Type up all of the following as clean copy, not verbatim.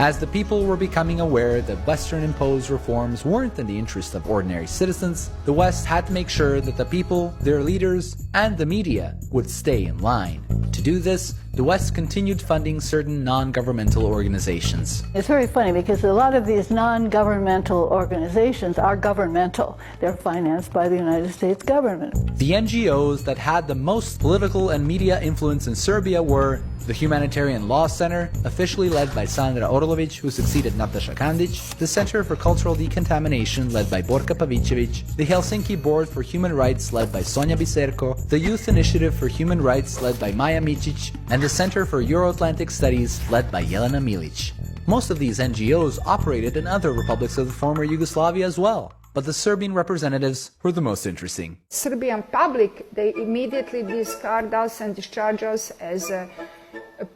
As the people were becoming aware that Western-imposed reforms weren't in the interest of ordinary citizens, the West had to make sure that the people, their leaders, and the media would stay in line. To do this, the West continued funding certain non-governmental organizations. It's very funny because a lot of these non-governmental organizations are governmental. They're financed by the United States government. The NGOs that had the most political and media influence in Serbia were the Humanitarian Law Center, officially led by Sandra Orlović, who succeeded Nataša Kandić, the Center for Cultural Decontamination, led by Borka Pavićević, the Helsinki Board for Human Rights, led by Sonja Biserko, the Youth Initiative for Human Rights, led by Maja Mičić, and the Center for Euro-Atlantic Studies, led by Jelena Milić. Most of these NGOs operated in other republics of the former Yugoslavia as well, but the Serbian representatives were the most interesting. Serbian public, they immediately discard us and discharge us as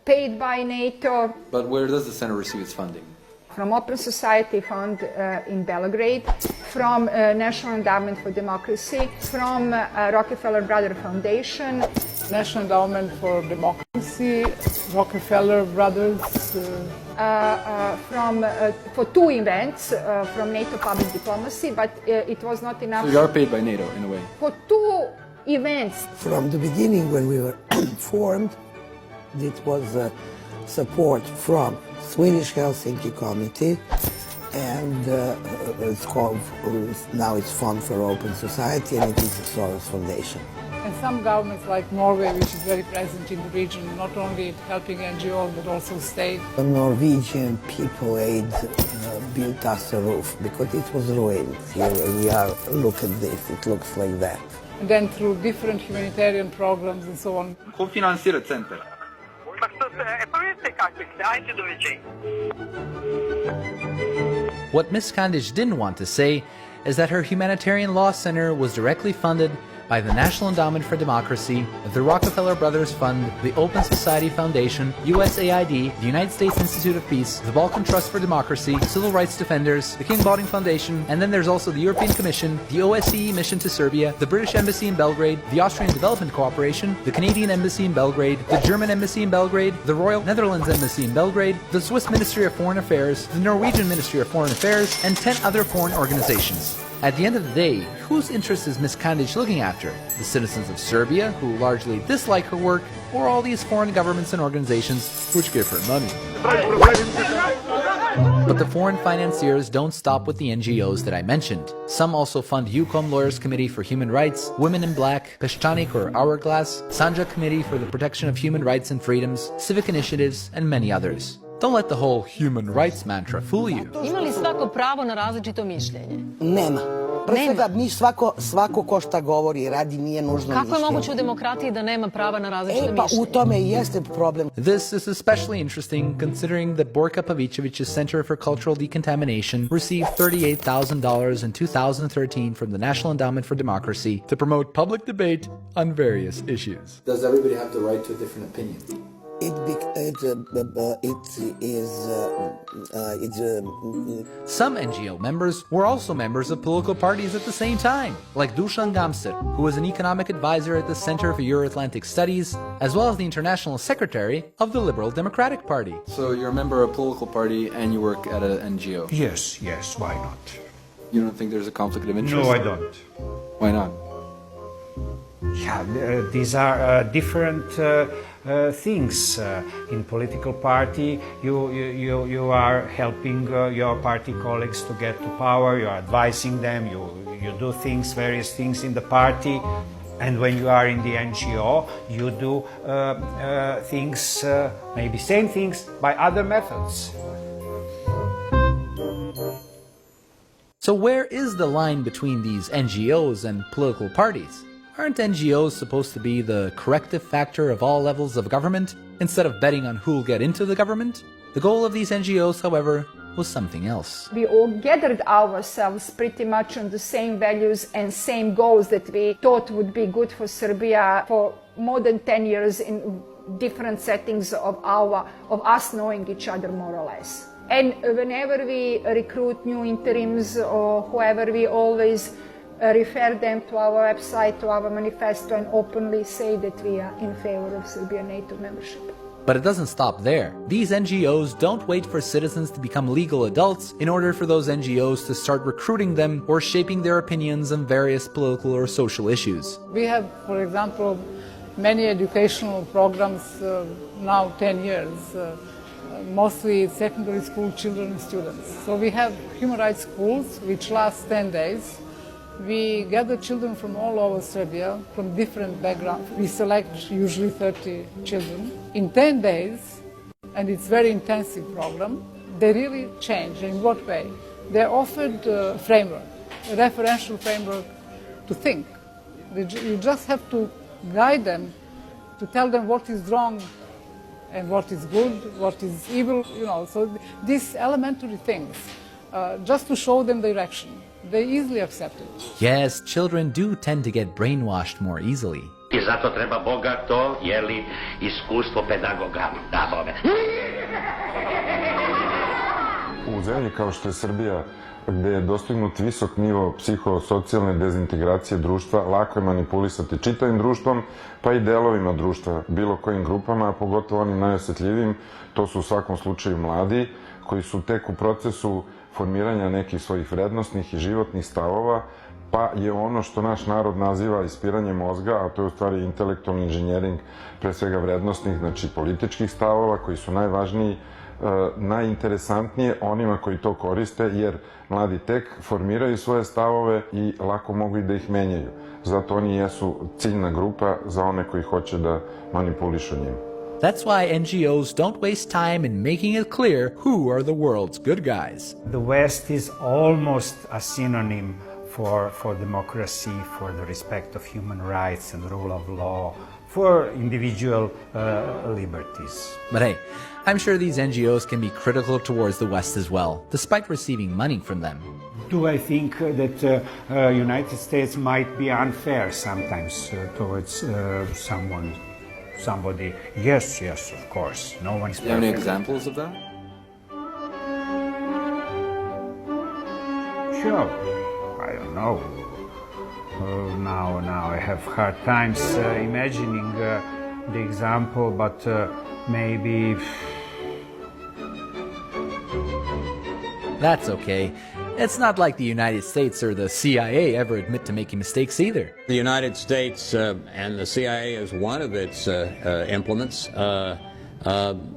paid by NATO. But where does the center receive its funding? From Open Society Fund in Belgrade, from National Endowment for Democracy, from Rockefeller Brothers Foundation. National Endowment for Democracy, Rockefeller Brothers. For two events from NATO Public Diplomacy, but it was not enough. So you are paid by NATO in a way? For two events. From the beginning when we were formed, it was support from Swedish Helsinki Committee and it's called, now it's Fund for Open Society, and it is the Soros Foundation. And some governments like Norway, which is very present in the region, not only helping NGOs but also state. The Norwegian People Aid built us a roof because it was ruined. Here we are, look at this, it looks like that. And then through different humanitarian programs and so on. Ko finansira centar? What Ms. Kandić didn't want to say is that her Humanitarian Law Center was directly funded by the National Endowment for Democracy, the Rockefeller Brothers Fund, the Open Society Foundation, USAID, the United States Institute of Peace, the Balkan Trust for Democracy, Civil Rights Defenders, the King Baldwin Foundation, and then there's also the European Commission, the OSCE Mission to Serbia, the British Embassy in Belgrade, the Austrian Development Cooperation, the Canadian Embassy in Belgrade, the German Embassy in Belgrade, the Royal Netherlands Embassy in Belgrade, the Swiss Ministry of Foreign Affairs, the Norwegian Ministry of Foreign Affairs, and 10 other foreign organizations. At the end of the day, whose interest is Ms. Kandić looking after? The citizens of Serbia, who largely dislike her work, or all these foreign governments and organizations which give her money? But the foreign financiers don't stop with the NGOs that I mentioned. Some also fund UCOM Lawyers Committee for Human Rights, Women in Black, Peščanik or Hourglass, Sanja Committee for the Protection of Human Rights and Freedoms, Civic Initiatives, and many others. Don't let the whole human rights mantra fool you. Ima li svako pravo na različito mišljenje? Nema. Pre svega, mi svako ko šta govori i radi nije nužno mišljenje. Kako je moguće u demokratiji da nema prava na različito mišljenje? Pa u tome i jeste problem. This is especially interesting considering that Borka Pavićević's Center for Cultural Decontamination received $38,000 in 2013 from the National Endowment for Democracy to promote public debate on various issues. Does everybody have the right to a different opinion? Some NGO members were also members of political parties at the same time, like Dušan Gamser, who was an economic advisor at the Center for Euro-Atlantic Studies, as well as the international secretary of the Liberal Democratic Party. So you're a member of a political party and you work at an NGO? Yes, why not? You don't think there's a conflict of interest? No, I don't. Why not? Yeah, these are different things. In political party, you are helping your party colleagues to get to power. You are advising them. You do things, various things in the party. And when you are in the NGO, you do things, maybe same things, by other methods. So where is the line between these NGOs and political parties? Aren't NGOs supposed to be the corrective factor of all levels of government, instead of betting on who'll get into the government? The goal of these NGOs, however, was something else. We all gathered ourselves pretty much on the same values and same goals that we thought would be good for Serbia for more than 10 years in different settings of us knowing each other more or less. And whenever we recruit new interims or whoever, we always refer them to our website, to our manifesto, and openly say that we are in favor of Serbian NATO membership. But it doesn't stop there. These NGOs don't wait for citizens to become legal adults in order for those NGOs to start recruiting them or shaping their opinions on various political or social issues. We have, for example, many educational programs now 10 years, mostly secondary school children and students. So we have human rights schools which last 10 days. We gather children from all over Serbia, from different backgrounds. We select usually 30 children. In 10 days, and it's a very intensive program, they really change. In what way? They're offered a framework, a referential framework to think. You just have to guide them, to tell them what is wrong and what is good, what is evil, So these elementary things, just to show them direction. They easily accept it. Yes, children do tend to get brainwashed more easily. I zato treba bogato, iskustvo pedagoga. Da, Boga. U zemlji kao što je Srbija, gde je dostignut visok nivo psihosocijalne dezintegracije društva, lako je manipulisati čitavim društvom, pa i delovima društva, bilo kojim grupama, a pogotovo onim najosjetljivijim, to su u svakom slučaju mladi, koji su tek u procesu formiranja nekih svojih vrednostnih i životnih stavova, pa je ono što naš narod naziva ispiranje mozga, a to je u stvari intelektualni inženjering, pre svega vrednostnih, znači političkih stavova, koji su najvažniji, najinteresantnije onima koji to koriste, jer mladi tek formiraju svoje stavove i lako mogu i da ih menjaju. Zato oni jesu ciljna grupa za one koji hoće da manipulišu njim. That's why NGOs don't waste time in making it clear who are the world's good guys. The West is almost a synonym for democracy, for the respect of human rights and rule of law, for individual liberties. But hey, I'm sure these NGOs can be critical towards the West as well, despite receiving money from them. Do I think that United States might be unfair sometimes towards somebody? Yes, of course. No one is perfect. Do you have any examples of that? Sure. I don't know. Now I have hard times imagining the example, but maybe... That's okay. It's not like the United States or the CIA ever admit to making mistakes either. The United States and the CIA as one of its implements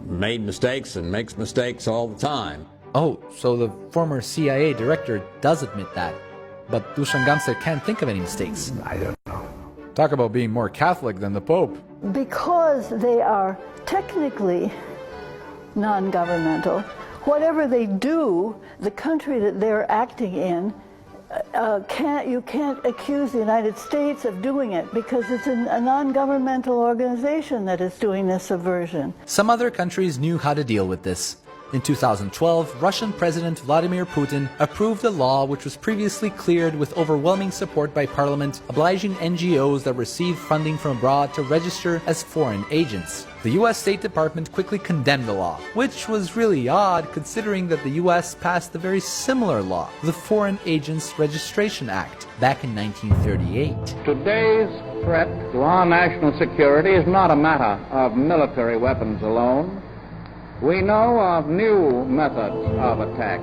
made mistakes and makes mistakes all the time. Oh, so the former CIA director does admit that. But Dusan Gamser can't think of any mistakes. I don't know. Talk about being more Catholic than the Pope. Because they are technically non-governmental, whatever they do, the country that they're acting in, you can't accuse the United States of doing it because it's a non-governmental organization that is doing this subversion. Some other countries knew how to deal with this. In 2012, Russian President Vladimir Putin approved a law which was previously cleared with overwhelming support by parliament, obliging NGOs that receive funding from abroad to register as foreign agents. The US State Department quickly condemned the law, which was really odd considering that the US passed a very similar law, the Foreign Agents Registration Act, back in 1938. Today's threat to our national security is not a matter of military weapons alone. We know of new methods of attack.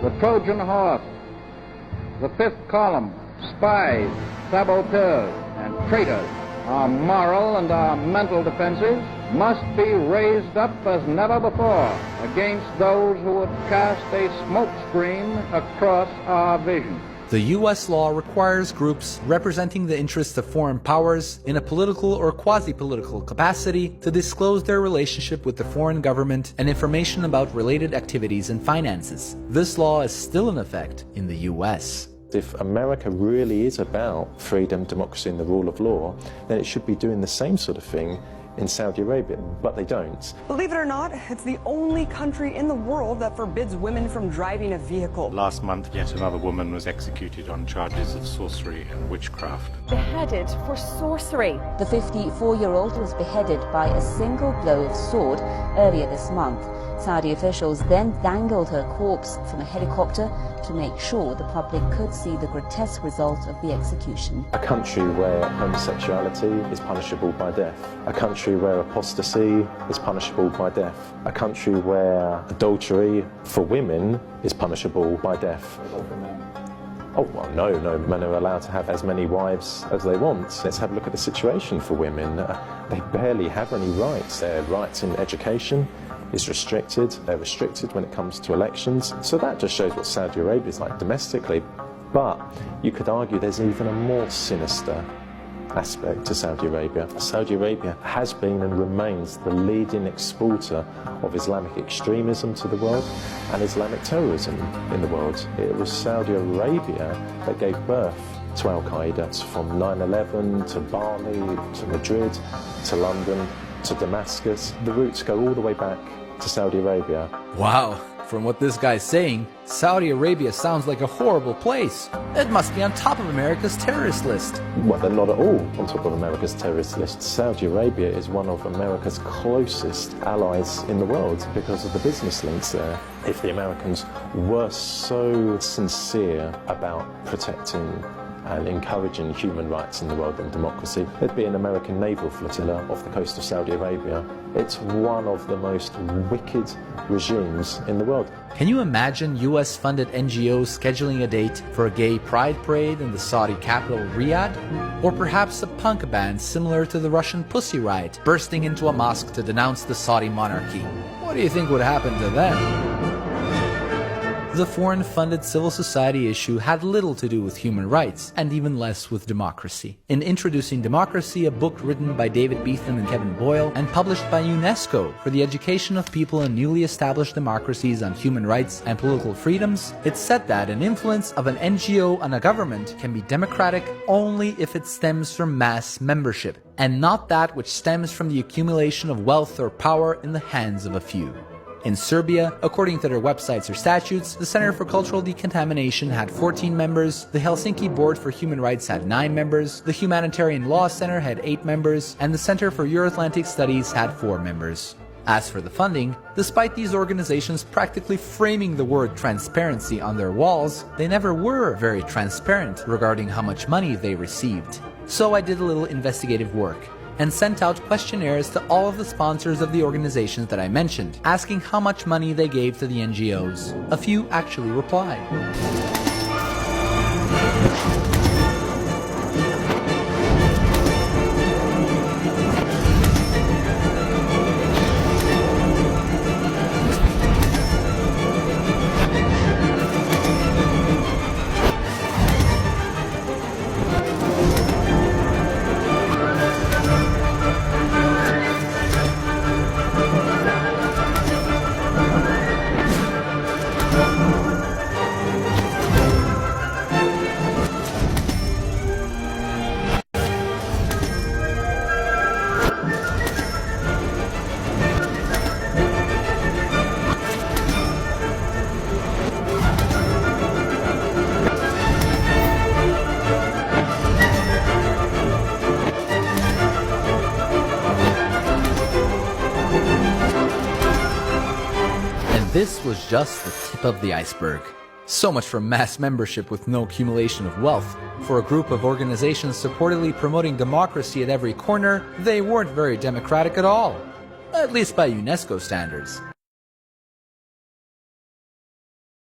The Trojan horse, the fifth column, spies, saboteurs, and traitors. Our moral and our mental defenses must be raised up as never before against those who would cast a smokescreen across our vision. The US law requires groups representing the interests of foreign powers in a political or quasi-political capacity to disclose their relationship with the foreign government and information about related activities and finances. This law is still in effect in the US. If America really is about freedom, democracy and the rule of law, then it should be doing the same sort of thing in Saudi Arabia, but they don't. Believe it or not, it's the only country in the world that forbids women from driving a vehicle. Last month, yet another woman was executed on charges of sorcery and witchcraft. Beheaded for sorcery. The 54-year-old was beheaded by a single blow of sword earlier this month. Saudi officials then dangled her corpse from a helicopter to make sure the public could see the grotesque result of the execution. A country where homosexuality is punishable by death. A country where apostasy is punishable by death. A country where adultery for women is punishable by death. Oh, well, no, men are allowed to have as many wives as they want. Let's have a look at the situation for women. They barely have any rights. Their rights in education is restricted. They're restricted when it comes to elections. So that just shows what Saudi Arabia is like domestically. But you could argue there's even a more sinister aspect to Saudi Arabia. Saudi Arabia has been and remains the leading exporter of Islamic extremism to the world and Islamic terrorism in the world. It was Saudi Arabia that gave birth to Al-Qaeda, from 9/11 to Bali, to Madrid, to London, to Damascus. The roots go all the way back to Saudi Arabia. Wow, from what this guy's saying, Saudi Arabia sounds like a horrible place. It must be on top of America's terrorist list. Well, they're not at all on top of America's terrorist list. Saudi Arabia is one of America's closest allies in the world because of the business links there. If the Americans were so sincere about protecting and encouraging human rights in the world and democracy, there'd be an American naval flotilla off the coast of Saudi Arabia. It's one of the most wicked regimes in the world. Can you imagine US-funded NGOs scheduling a date for a gay pride parade in the Saudi capital, Riyadh? Or perhaps a punk band similar to the Russian Pussy Riot bursting into a mosque to denounce the Saudi monarchy? What do you think would happen to them? The foreign-funded civil society issue had little to do with human rights, and even less with democracy. In Introducing Democracy, a book written by David Beetham and Kevin Boyle, and published by UNESCO for the education of people in newly established democracies on human rights and political freedoms, it said that an influence of an NGO on a government can be democratic only if it stems from mass membership, and not that which stems from the accumulation of wealth or power in the hands of a few. In Serbia, according to their websites or statutes, the Center for Cultural Decontamination had 14 members, the Helsinki Board for Human Rights had 9 members, the Humanitarian Law Center had 8 members, and the Center for Euro-Atlantic Studies had 4 members. As for the funding, despite these organizations practically framing the word transparency on their walls, they never were very transparent regarding how much money they received. So I did a little investigative work and sent out questionnaires to all of the sponsors of the organizations that I mentioned, asking how much money they gave to the NGOs. A few actually replied. This was just the tip of the iceberg. So much for mass membership with no accumulation of wealth. For a group of organizations supportedly promoting democracy at every corner, they weren't very democratic at all. At least by UNESCO standards.